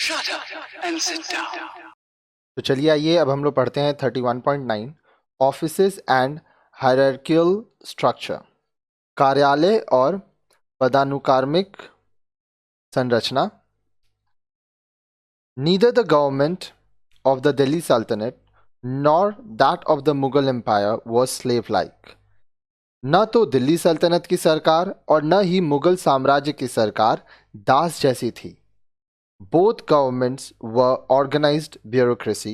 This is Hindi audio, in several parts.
Shut up and sit down. तो चलिए आइए अब हम लोग पढ़ते हैं 31.9 ऑफिसेज एंड हायरार्कियल स्ट्रक्चर, कार्यालय और पदानुक्रमिक संरचना. Neither the government of the Delhi Sultanate nor that of the Mughal Empire was slave-like. न तो दिल्ली सल्तनत की सरकार और न ही मुगल साम्राज्य की सरकार दास जैसी थी. Both governments were organized bureaucracy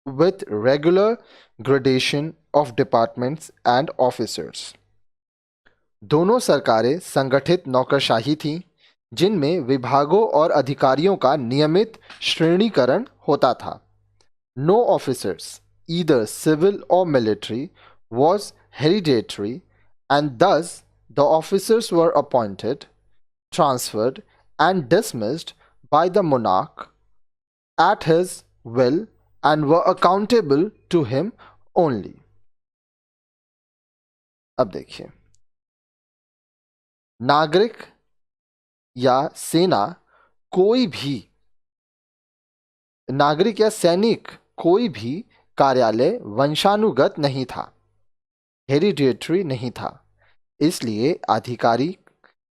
with regular gradation of departments and officers. दोनों सरकारें संगठित नौकरशाही थीं, जिनमें विभागों और अधिकारियों का नियमित श्रेणीकरण होता था. No officers, either civil or military, was hereditary, and thus the officers were appointed, transferred, and dismissed by the monarch at his will and were accountable to him only. अब देखिए, नागरिक या सेना कोई भी नागरिक या सैनिक कोई भी कार्यालय वंशानुगत नहीं था, हेरिडेटरी नहीं था. इसलिए अधिकारी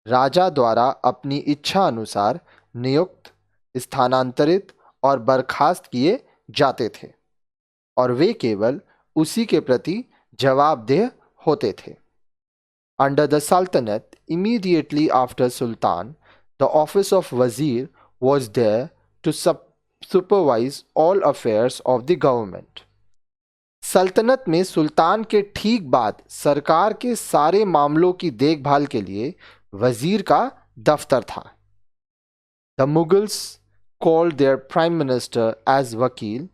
राजा द्वारा अपनी इच्छा अनुसार नियुक्त, स्थानांतरित और बर्खास्त किए जाते थे और वे केवल उसी के प्रति जवाबदेह होते थे. Under the Sultanate, immediately after Sultan, the office of Wazir was there to supervise all affairs of the government. सल्तनत में सुल्तान के ठीक बाद सरकार के सारे मामलों की देखभाल के लिए वजीर का दफ्तर था. The Mughals called their prime minister as Wakil,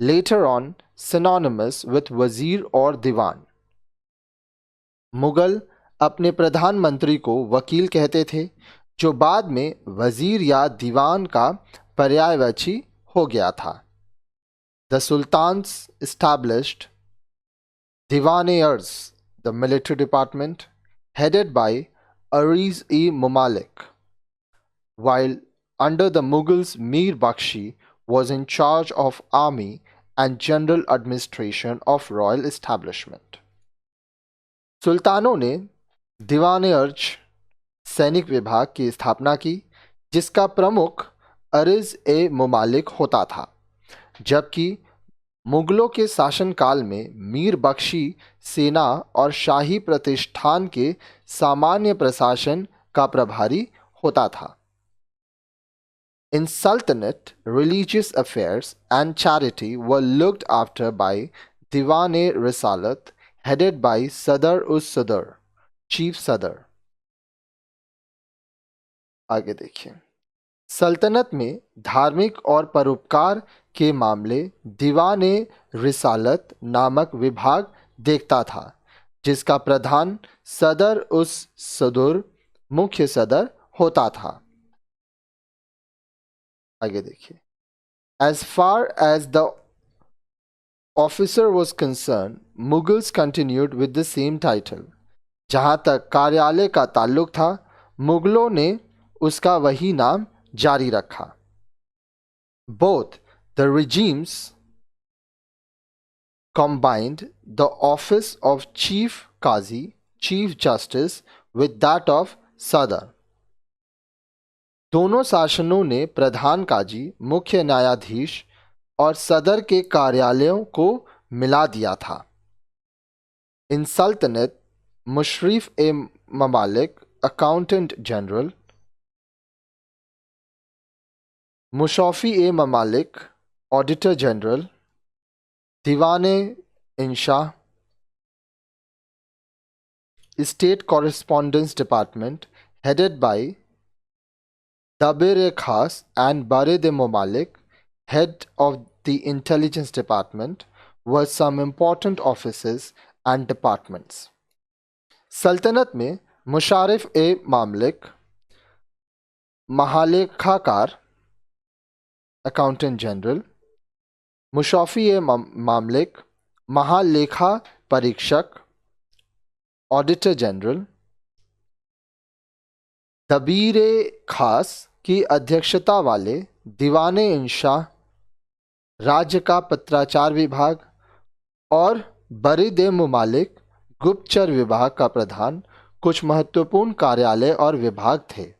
later on synonymous with Wazir or Diwan. Mughal अपने प्रधानमंत्री को वकील कहते थे, जो बाद में वजीर या दीवान का पर्यायवाची हो गया था. The sultans established Diwan-e-Arz, the military department, headed by Ariz-e-Mamalik, while under the Mughals Mir Bakshi was in charge of army and general administration of royal establishment. सुल्तानों ने दीवान-ए-अर्ज सैनिक विभाग की स्थापना की, जिसका प्रमुख अरिज-ए-ममालिक होता था, जबकि मुगलों के शासनकाल में मीर बख्शी सेना और शाही प्रतिष्ठान के सामान्य प्रशासन का प्रभारी होता था. In Sultanate, religious affairs and charity were looked after by Diwan-e-Risalat, headed by Sadr-us-Sadr, chief सदर. आगे देखिए, सल्तनत में धार्मिक और परोपकार के मामले दीवाने रिसालत नामक विभाग देखता था, जिसका प्रधान सदर उस सदर मुख्य सदर होता था. आगे देखिए, as far as the officer was concerned, Mughals continued with the same title. जहाँ तक कार्यालय का ताल्लुक था, मुगलों ने उसका वही नाम जारी रखा. Both the regimes combined the office of chief qazi, chief justice, with that of sadr. दोनों शासनों ने प्रधान काजी, मुख्य न्यायाधीश और सदर के कार्यालयों को मिला दिया था. इन सल्तनत, मुशर्रिफ-ए-ममालिक अकाउंटेंट जनरल, मुशर्रफ-ए-ममालिक ऑडिटर जनरल, दीवान-ए-इंशाह, state correspondence department headed by Dabir-e-Khas, and Barid-e-Mamalik, head of the intelligence department, were some important offices and departments. सल्तनत में मुशर्रिफ-ए-ममालिक, महालेखाकार अकाउंटेंट जनरल, मुशर्रफ-ए-ममालिक महालेखा परीक्षक ऑडिटर जनरल, दबीर-ए-खास की अध्यक्षता वाले दीवाने इंशाह, राज्य का पत्राचार विभाग और बरीद मुमालिक गुप्तचर विभाग का प्रधान कुछ महत्वपूर्ण कार्यालय और विभाग थे।